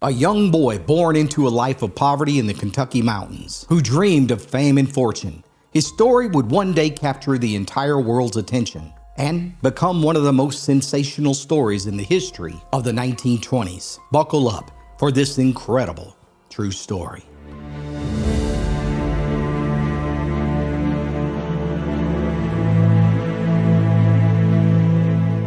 a young boy born into a life of poverty in the Kentucky mountains, who dreamed of fame and fortune. His story would one day capture the entire world's attention and become one of the most sensational stories in the history of the 1920s. Buckle up for this incredible true story.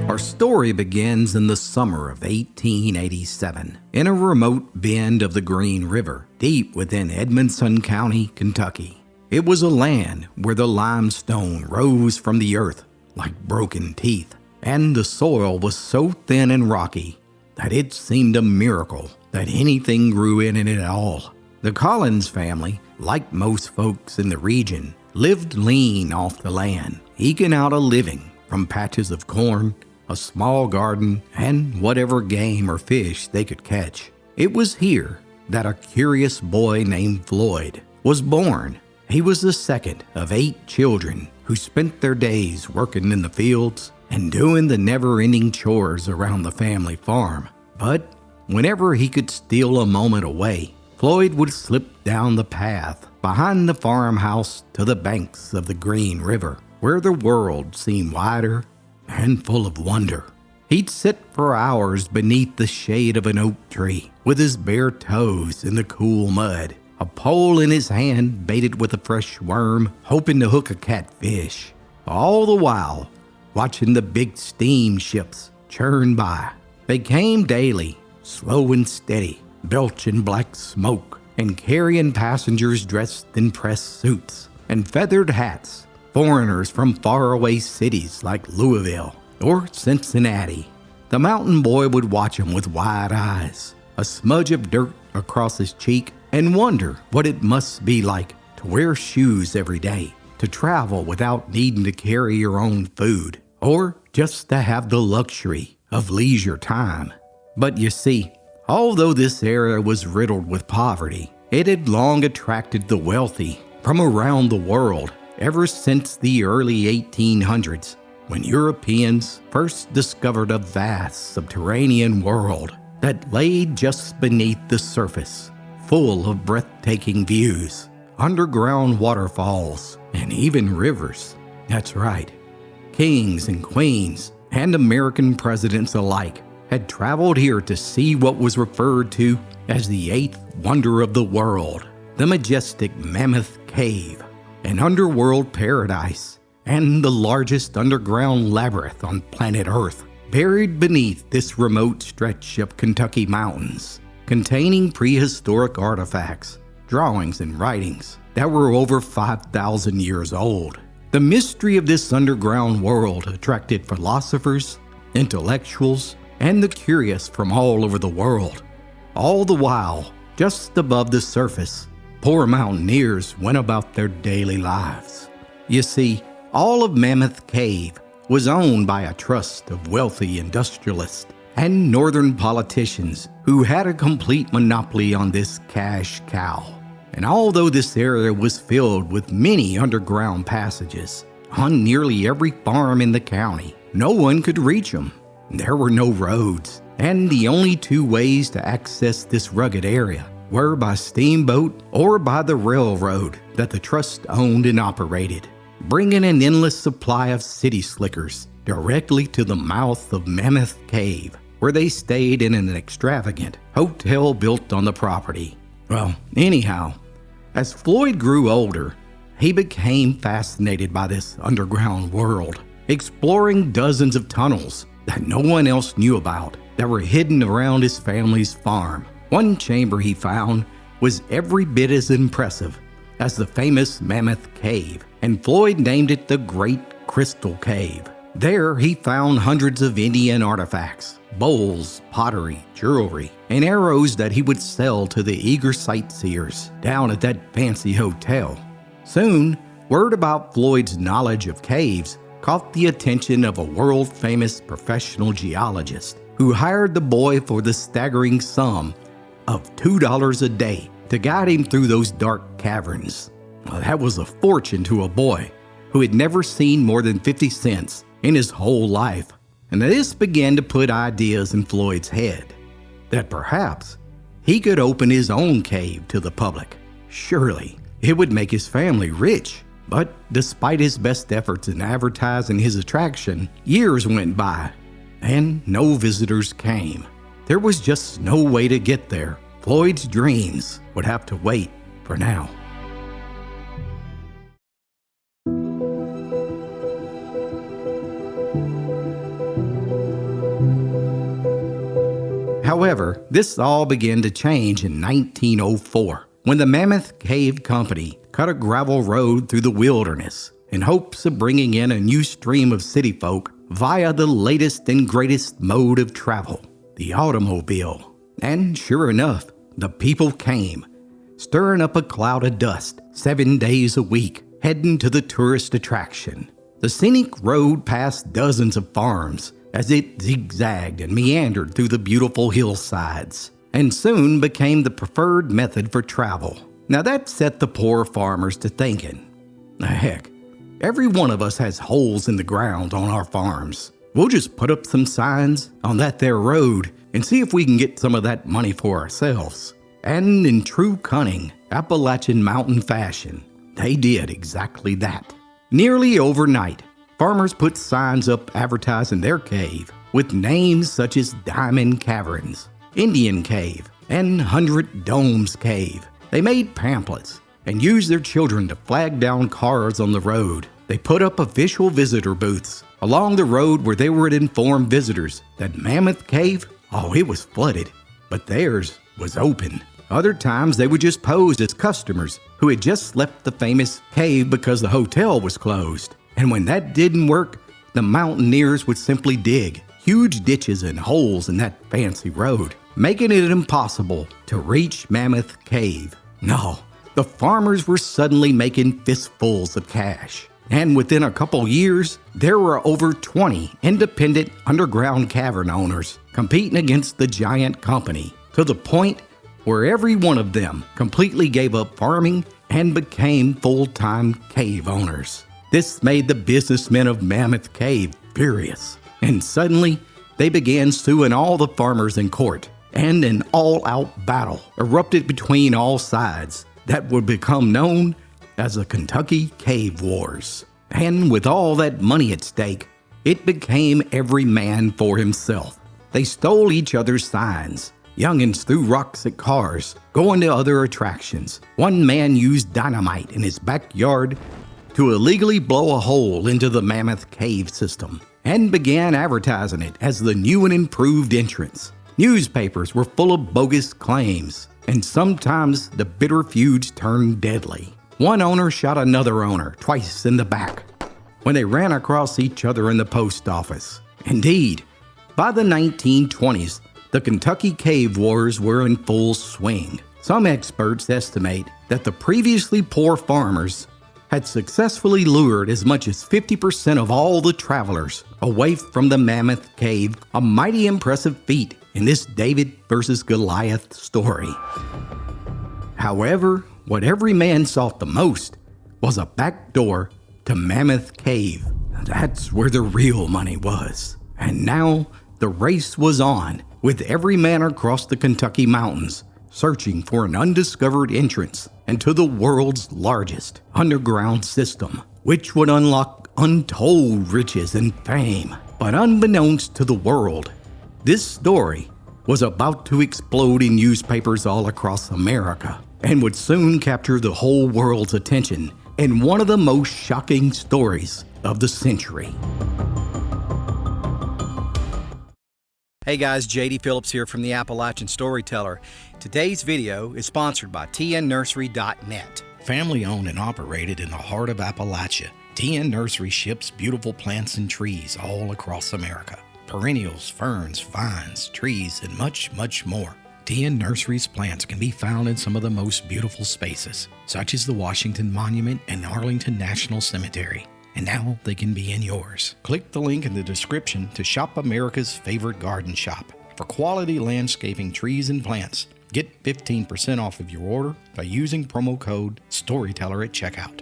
Our story begins in the summer of 1887, in a remote bend of the Green River, deep within Edmonson County, Kentucky. It was a land where the limestone rose from the earth like broken teeth, and the soil was so thin and rocky that it seemed a miracle that anything grew in it at all. The Collins family, like most folks in the region, lived lean off the land, eking out a living from patches of corn, a small garden, and whatever game or fish they could catch. It was here that a curious boy named Floyd was born. He was the second of 8 children who spent their days working in the fields and doing the never-ending chores around the family farm. But whenever he could steal a moment away, Floyd would slip down the path behind the farmhouse to the banks of the Green River, where the world seemed wider and full of wonder. He'd sit for hours beneath the shade of an oak tree, with his bare toes in the cool mud, a pole in his hand baited with a fresh worm, hoping to hook a catfish, all the while watching the big steamships churn by. They came daily, slow and steady, belching black smoke and carrying passengers dressed in press suits and feathered hats, foreigners from faraway cities like Louisville or Cincinnati. The mountain boy would watch them with wide eyes, a smudge of dirt across his cheek, and wonder what it must be like to wear shoes every day, to travel without needing to carry your own food, or just to have the luxury of leisure time. But you see, although this area was riddled with poverty, it had long attracted the wealthy from around the world ever since the early 1800s, when Europeans first discovered a vast subterranean world that lay just beneath the surface, full of breathtaking views, underground waterfalls, and even rivers. That's right, kings and queens and American presidents alike had traveled here to see what was referred to as the 8th wonder of the world, the majestic Mammoth Cave, an underworld paradise, and the largest underground labyrinth on planet Earth, buried beneath this remote stretch of Kentucky mountains, containing prehistoric artifacts, drawings, and writings that were over 5,000 years old. The mystery of this underground world attracted philosophers, intellectuals, and the curious from all over the world. All the while, just above the surface, poor mountaineers went about their daily lives. You see, all of Mammoth Cave was owned by a trust of wealthy industrialists and northern politicians who had a complete monopoly on this cash cow. And although this area was filled with many underground passages, on nearly every farm in the county, no one could reach them. There were no roads, and the only 2 ways to access this rugged area were by steamboat or by the railroad that the trust owned and operated, bringing an endless supply of city slickers directly to the mouth of Mammoth Cave, where they stayed in an extravagant hotel built on the property. Well, anyhow, as Floyd grew older, he became fascinated by this underground world, exploring dozens of tunnels that no one else knew about that were hidden around his family's farm. One chamber he found was every bit as impressive as the famous Mammoth Cave, and Floyd named it the Great Crystal Cave. There he found hundreds of Indian artifacts, bowls, pottery, jewelry, and arrows that he would sell to the eager sightseers down at that fancy hotel. Soon, word about Floyd's knowledge of caves caught the attention of a world-famous professional geologist who hired the boy for the staggering sum of $2 a day to guide him through those dark caverns. Well, that was a fortune to a boy who had never seen more than 50 cents in his whole life. And this began to put ideas in Floyd's head that perhaps he could open his own cave to the public. Surely, it would make his family rich. But despite his best efforts in advertising his attraction, years went by and no visitors came. There was just no way to get there. Floyd's dreams would have to wait for now. However, this all began to change in 1904 when the Mammoth Cave Company cut a gravel road through the wilderness in hopes of bringing in a new stream of city folk via the latest and greatest mode of travel, the automobile. And sure enough, the people came, stirring up a cloud of dust 7 days a week, heading to the tourist attraction. The scenic road passed dozens of farms as it zigzagged and meandered through the beautiful hillsides, and soon became the preferred method for travel. Now that set the poor farmers to thinking, heck, every one of us has holes in the ground on our farms. We'll just put up some signs on that there road and see if we can get some of that money for ourselves. And in true cunning Appalachian mountain fashion, they did exactly that. Nearly overnight, farmers put signs up advertising their cave with names such as Diamond Caverns, Indian Cave, and 100 Domes Cave. They made pamphlets and used their children to flag down cars on the road. They put up official visitor booths along the road where they would inform visitors that Mammoth Cave, it was flooded, but theirs was open. Other times they would just pose as customers who had just left the famous cave because the hotel was closed. And when that didn't work, the mountaineers would simply dig huge ditches and holes in that fancy road, making it impossible to reach Mammoth Cave. No, the farmers were suddenly making fistfuls of cash. And within a couple years, there were over 20 independent underground cavern owners competing against the giant company, to the point where every one of them completely gave up farming and became full-time cave owners. This made the businessmen of Mammoth Cave furious, and suddenly they began suing all the farmers in court, and an all-out battle erupted between all sides that would become known as the Kentucky Cave Wars. And with all that money at stake, it became every man for himself. They stole each other's signs. Youngins threw rocks at cars, going to other attractions. One man used dynamite in his backyard to illegally blow a hole into the Mammoth Cave system and began advertising it as the new and improved entrance. Newspapers were full of bogus claims, and sometimes the bitter feuds turned deadly. One owner shot another owner twice in the back when they ran across each other in the post office. Indeed, by the 1920s, the Kentucky Cave Wars were in full swing. Some experts estimate that the previously poor farmers had successfully lured as much as 50% of all the travelers away from the Mammoth Cave, a mighty impressive feat in this David versus Goliath story. However, what every man sought the most was a back door to Mammoth Cave. That's where the real money was. And now the race was on, with every man across the Kentucky mountains searching for an undiscovered entrance into the world's largest underground system, which would unlock untold riches and fame. But unbeknownst to the world, this story was about to explode in newspapers all across America and would soon capture the whole world's attention in one of the most shocking stories of the century. Hey guys, JD Phillips here from the Appalachian Storyteller. Today's video is sponsored by tnnursery.net. Family owned and operated in the heart of Appalachia, TN Nursery ships beautiful plants and trees all across America. Perennials, ferns, vines, trees, and much, much more. TN Nursery's plants can be found in some of the most beautiful spaces, such as the Washington Monument and Arlington National Cemetery. And now they can be in yours. Click the link in the description to shop America's favorite garden shop. For quality landscaping trees and plants, get 15% off of your order by using promo code STORYTELLER at checkout.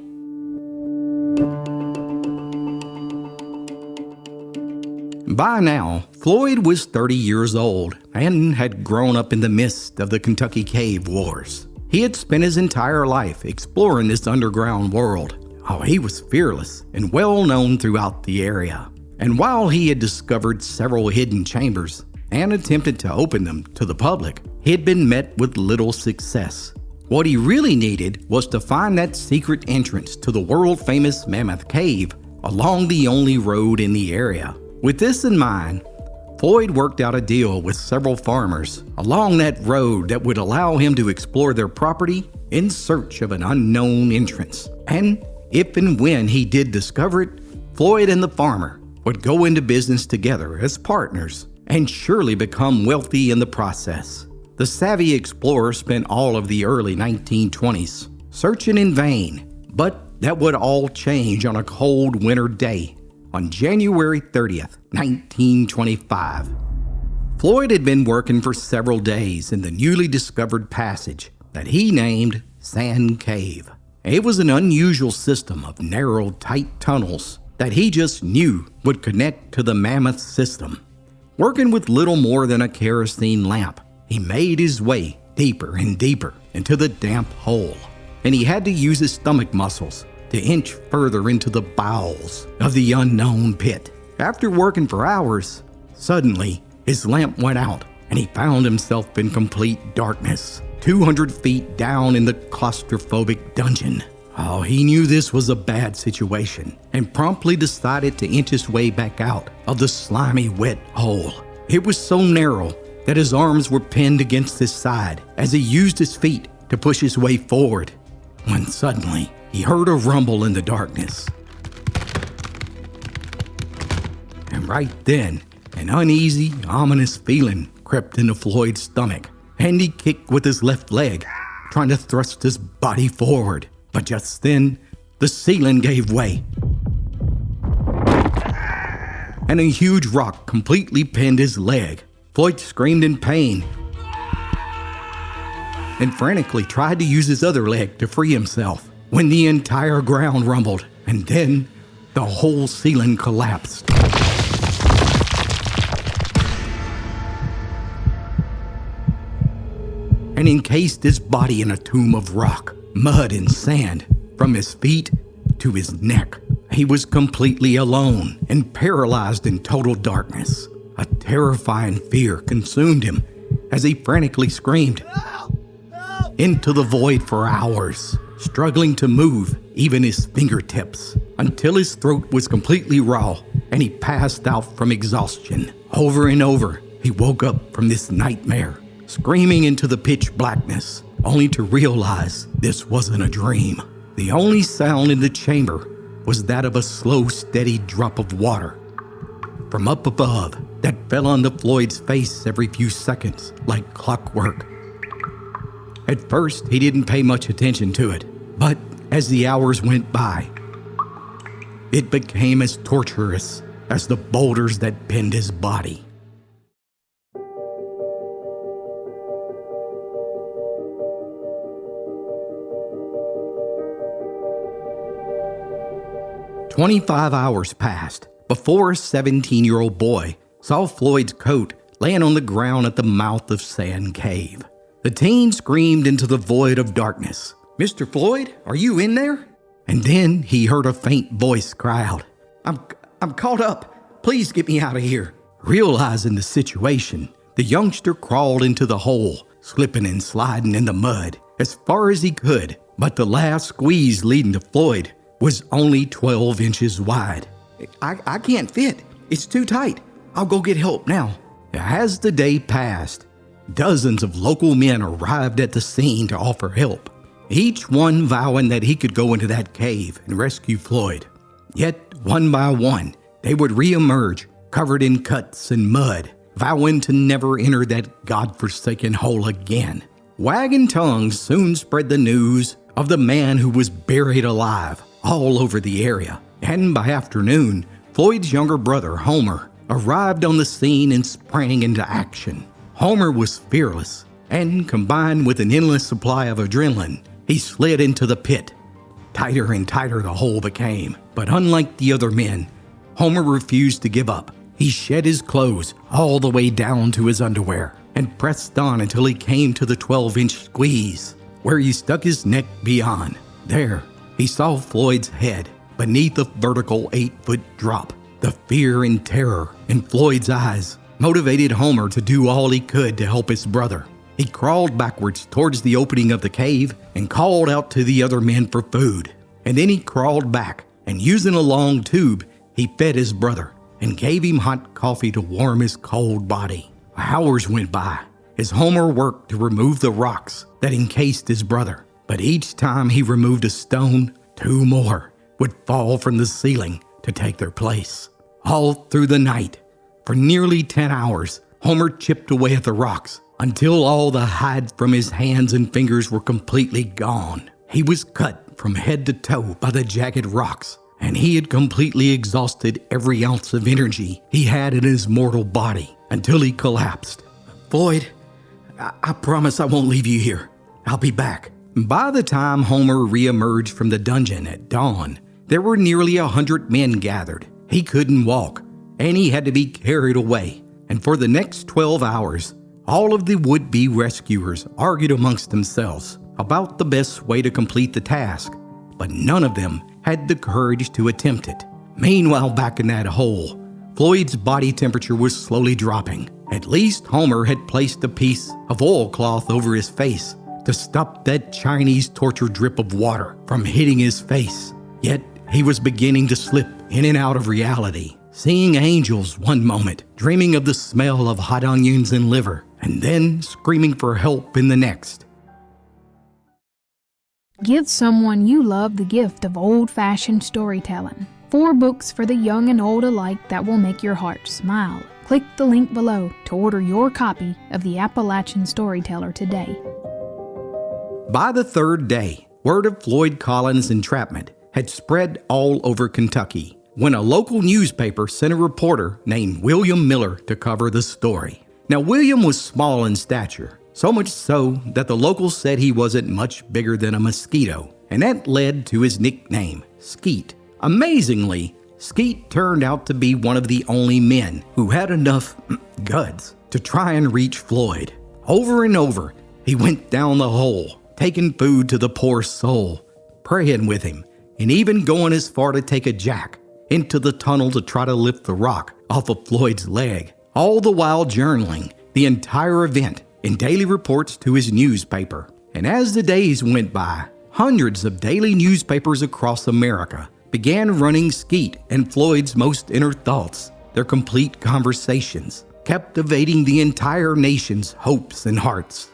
By now, Floyd was 30 years old and had grown up in the midst of the Kentucky Cave Wars. He had spent his entire life exploring this underground world. Oh, he was fearless and well known throughout the area. And while he had discovered several hidden chambers and attempted to open them to the public, he had been met with little success. What he really needed was to find that secret entrance to the world-famous Mammoth Cave along the only road in the area. With this in mind, Floyd worked out a deal with several farmers along that road that would allow him to explore their property in search of an unknown entrance. And if and when he did discover it, Floyd and the farmer would go into business together as partners and surely become wealthy in the process. The savvy explorer spent all of the early 1920s searching in vain, but that would all change on a cold winter day on January 30th, 1925. Floyd had been working for several days in the newly discovered passage that he named Sand Cave. It was an unusual system of narrow, tight tunnels that he just knew would connect to the Mammoth system. Working with little more than a kerosene lamp, he made his way deeper and deeper into the damp hole, and he had to use his stomach muscles to inch further into the bowels of the unknown pit. After working for hours, suddenly his lamp went out and he found himself in complete darkness, 200 feet down in the claustrophobic dungeon. Oh, he knew this was a bad situation and promptly decided to inch his way back out of the slimy, wet hole. It was so narrow that his arms were pinned against his side as he used his feet to push his way forward, when suddenly he heard a rumble in the darkness. And right then, an uneasy, ominous feeling crept into Floyd's stomach, and he kicked with his left leg, trying to thrust his body forward. But just then, the ceiling gave way, and a huge rock completely pinned his leg. Floyd screamed in pain and frantically tried to use his other leg to free himself when the entire ground rumbled, and then the whole ceiling collapsed. And encased his body in a tomb of rock, mud, and sand from his feet to his neck. He was completely alone and paralyzed in total darkness. A terrifying fear consumed him as he frantically screamed into the void for hours, struggling to move even his fingertips, until his throat was completely raw and he passed out from exhaustion. Over and over, he woke up from this nightmare, screaming into the pitch blackness, only to realize this wasn't a dream. The only sound in the chamber was that of a slow, steady drop of water from up above that fell onto Floyd's face every few seconds like clockwork. At first, he didn't pay much attention to it, but as the hours went by, it became as torturous as the boulders that pinned his body. "25 hours passed before a 17-year-old boy saw Floyd's coat laying on the ground at the mouth of Sand Cave. The teen screamed into the void of darkness, "Mr. Floyd, are you in there?" And then he heard a faint voice cry out, I'm caught up. Please get me out of here." Realizing the situation, the youngster crawled into the hole, slipping and sliding in the mud as far as he could, but the last squeeze leading to Floyd was only 12 inches wide. I can't fit. It's too tight. I'll go get help now." As the day passed, dozens of local men arrived at the scene to offer help, each one vowing that he could go into that cave and rescue Floyd. Yet, one by one, they would reemerge, covered in cuts and mud, vowing to never enter that godforsaken hole again. Wagging tongues soon spread the news of the man who was buried alive all over the area, and by afternoon, Floyd's younger brother, Homer, arrived on the scene and sprang into action. Homer was fearless, and combined with an endless supply of adrenaline, he slid into the pit. Tighter and tighter the hole became, but unlike the other men, Homer refused to give up. He shed his clothes all the way down to his underwear and pressed on until he came to the 12-inch squeeze, where he stuck his neck beyond. There, he saw Floyd's head beneath a vertical 8-foot drop. The fear and terror in Floyd's eyes motivated Homer to do all he could to help his brother. He crawled backwards towards the opening of the cave and called out to the other men for food. And then he crawled back, and using a long tube, he fed his brother and gave him hot coffee to warm his cold body. Hours went by as Homer worked to remove the rocks that encased his brother. But each time he removed a stone, 2 more would fall from the ceiling to take their place. All through the night, for nearly 10 hours, Homer chipped away at the rocks until all the hide from his hands and fingers were completely gone. He was cut from head to toe by the jagged rocks, and he had completely exhausted every ounce of energy he had in his mortal body until he collapsed. "Floyd, I promise I won't leave you here. I'll be back." By the time Homer reemerged from the dungeon at dawn, there were nearly 100 men gathered. He couldn't walk, and he had to be carried away. And for the next 12 hours, all of the would-be rescuers argued amongst themselves about the best way to complete the task, but none of them had the courage to attempt it. Meanwhile, back in that hole, Floyd's body temperature was slowly dropping. At least Homer had placed a piece of oilcloth over his face to stop that Chinese torture drip of water from hitting his face. Yet he was beginning to slip in and out of reality, seeing angels one moment, dreaming of the smell of hot onions and liver, and then screaming for help in the next. Give someone you love the gift of old-fashioned storytelling. 4 books for the young and old alike that will make your heart smile. Click the link below to order your copy of the Appalachian Storyteller today. By the 3rd day, word of Floyd Collins' entrapment had spread all over Kentucky when a local newspaper sent a reporter named William Miller to cover the story. Now, William was small in stature, so much so that the locals said he wasn't much bigger than a mosquito, and that led to his nickname, Skeet. Amazingly, Skeet turned out to be one of the only men who had enough guts to try and reach Floyd. Over and over, he went down the hole, taking food to the poor soul, praying with him, and even going as far to take a jack into the tunnel to try to lift the rock off of Floyd's leg, all the while journaling the entire event in daily reports to his newspaper. And as the days went by, hundreds of daily newspapers across America began running Skeet and Floyd's most inner thoughts, their complete conversations, captivating the entire nation's hopes and hearts.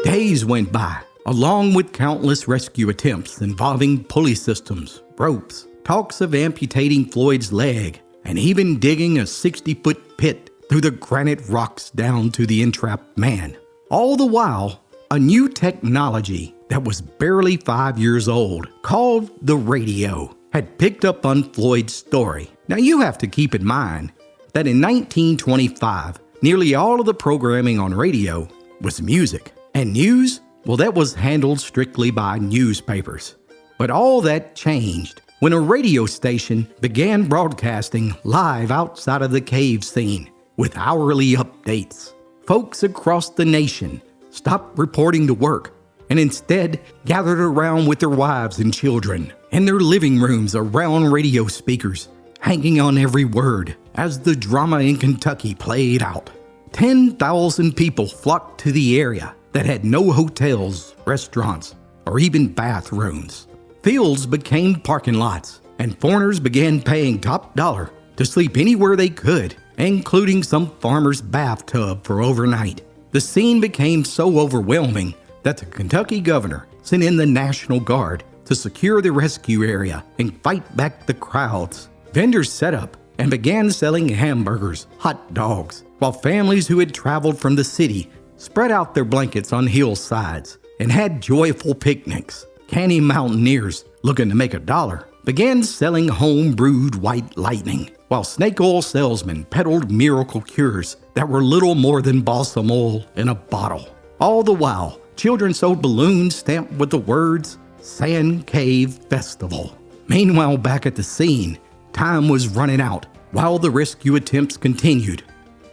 Days went by, along with countless rescue attempts involving pulley systems, ropes, talks of amputating Floyd's leg, and even digging a 60-foot pit through the granite rocks down to the entrapped man. All the while, a new technology that was barely 5 years old, called the radio, had picked up on Floyd's story. Now you have to keep in mind that in 1925, nearly all of the programming on radio was music. And news? Well, that was handled strictly by newspapers. But all that changed when a radio station began broadcasting live outside of the cave scene with hourly updates. Folks across the nation stopped reporting to work and instead gathered around with their wives and children in their living rooms around radio speakers, hanging on every word as the drama in Kentucky played out. 10,000 people flocked to the area that had no hotels, restaurants, or even bathrooms. Fields became parking lots, and foreigners began paying top dollar to sleep anywhere they could, including some farmer's bathtub for overnight. The scene became so overwhelming that the Kentucky governor sent in the National Guard to secure the rescue area and fight back the crowds. Vendors set up and began selling hamburgers, hot dogs, while families who had traveled from the city spread out their blankets on hillsides and had joyful picnics. Canny mountaineers, looking to make $1, began selling home-brewed white lightning, while snake oil salesmen peddled miracle cures that were little more than balsam oil in a bottle. All the while, children sold balloons stamped with the words, Sand Cave Festival. Meanwhile, back at the scene, time was running out while the rescue attempts continued.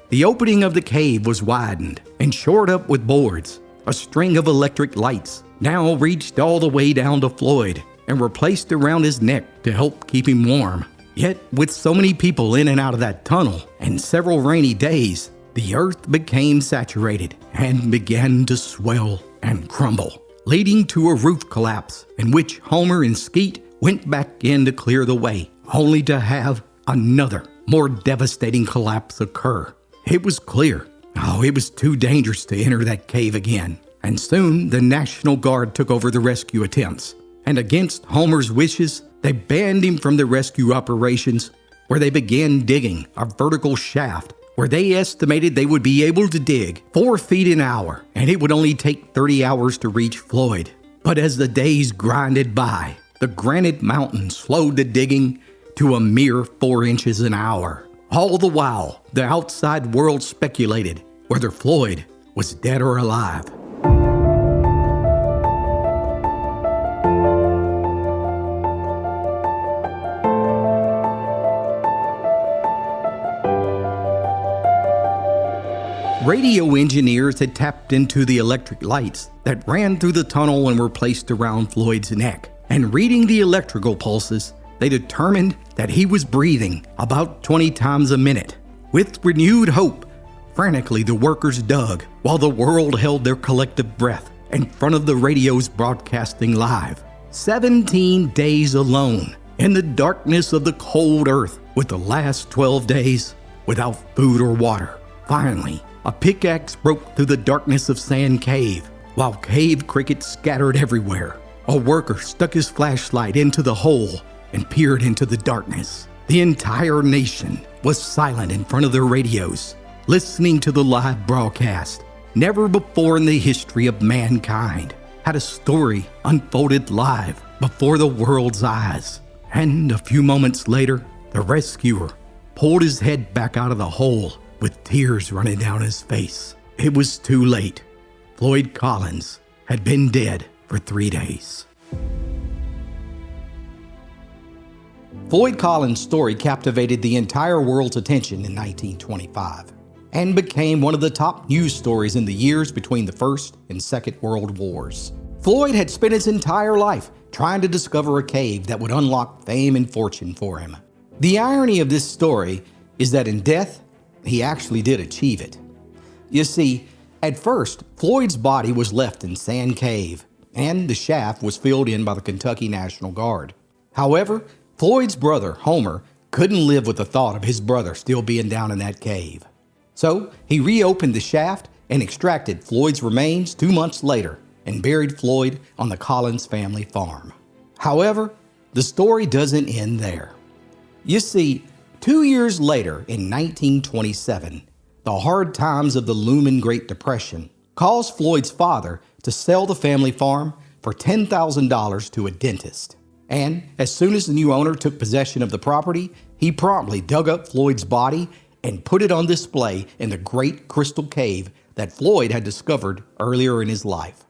The opening of the cave was widened and shored up with boards. A string of electric lights now reached all the way down to Floyd and were placed around his neck to help keep him warm. Yet, with so many people in and out of that tunnel and several rainy days, the earth became saturated and began to swell and crumble, leading to a roof collapse in which Homer and Skeet went back in to clear the way, only to have another, more devastating collapse occur. It was clear, it was too dangerous to enter that cave again, and soon the National Guard took over the rescue attempts, and against Homer's wishes, they banned him from the rescue operations, where they began digging a vertical shaft where they estimated they would be able to dig 4 feet an hour, and it would only take 30 hours to reach Floyd. But as the days grinded by, the granite mountain slowed the digging to a mere 4 inches an hour. All the while, the outside world speculated whether Floyd was dead or alive. Radio engineers had tapped into the electric lights that ran through the tunnel and were placed around Floyd's neck. And reading the electrical pulses, they determined that he was breathing about 20 times a minute. With renewed hope, frantically the workers dug while the world held their collective breath in front of the radios broadcasting live. 17 days alone in the darkness of the cold earth, with the last 12 days without food or water. Finally, a pickaxe broke through the darkness of Sand Cave, while cave crickets scattered everywhere. A worker stuck his flashlight into the hole and peered into the darkness. The entire nation was silent in front of their radios, listening to the live broadcast. Never before in the history of mankind had a story unfolded live before the world's eyes. And a few moments later, the rescuer pulled his head back out of the hole with tears running down his face. It was too late. Floyd Collins had been dead for 3 days. Floyd Collins' story captivated the entire world's attention in 1925 and became one of the top news stories in the years between the First and Second World Wars. Floyd had spent his entire life trying to discover a cave that would unlock fame and fortune for him. The irony of this story is that in death, he actually did achieve it. You see, at first, Floyd's body was left in Sand Cave, and the shaft was filled in by the Kentucky National Guard. However, Floyd's brother, Homer, couldn't live with the thought of his brother still being down in that cave. So he reopened the shaft and extracted Floyd's remains 2 months later and buried Floyd on the Collins family farm. However, the story doesn't end there. You see, 2 years later, in 1927, the hard times of the looming Great Depression caused Floyd's father to sell the family farm for $10,000 to a dentist. And as soon as the new owner took possession of the property, he promptly dug up Floyd's body and put it on display in the Great Crystal Cave that Floyd had discovered earlier in his life.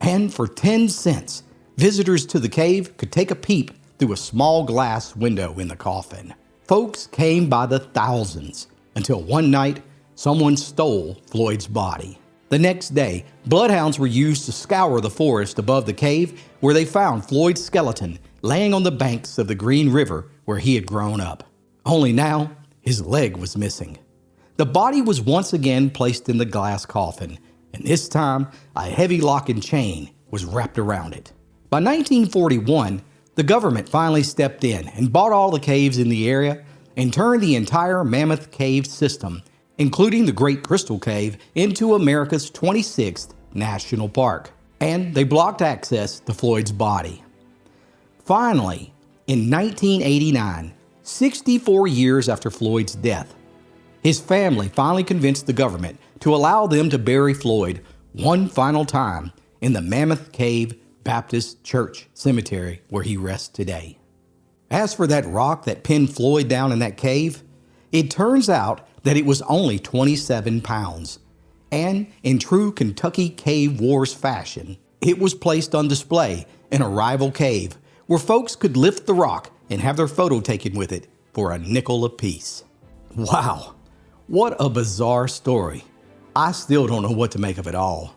And for 10 cents, visitors to the cave could take a peep through a small glass window in the coffin. Folks came by the thousands until one night someone stole Floyd's body. The next day, bloodhounds were used to scour the forest above the cave, where they found Floyd's skeleton laying on the banks of the Green River where he had grown up. Only now, his leg was missing. The body was once again placed in the glass coffin, and this time a heavy lock and chain was wrapped around it. By 1941, the government finally stepped in and bought all the caves in the area and turned the entire Mammoth Cave system, including the Great Crystal Cave, into America's 26th National Park. And they blocked access to Floyd's body. Finally, in 1989, 64 years after Floyd's death, his family finally convinced the government to allow them to bury Floyd one final time in the Mammoth Cave Baptist Church Cemetery where he rests today. As for that rock that pinned Floyd down in that cave, it turns out that it was only 27 pounds. And in true Kentucky Cave Wars fashion, it was placed on display in a rival cave where folks could lift the rock and have their photo taken with it for a nickel apiece. Wow, what a bizarre story. I still don't know what to make of it all.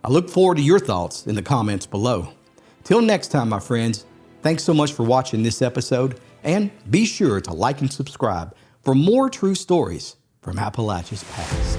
I look forward to your thoughts in the comments below. Till next time, my friends, thanks so much for watching this episode, and be sure to like and subscribe for more true stories from Appalachia's past.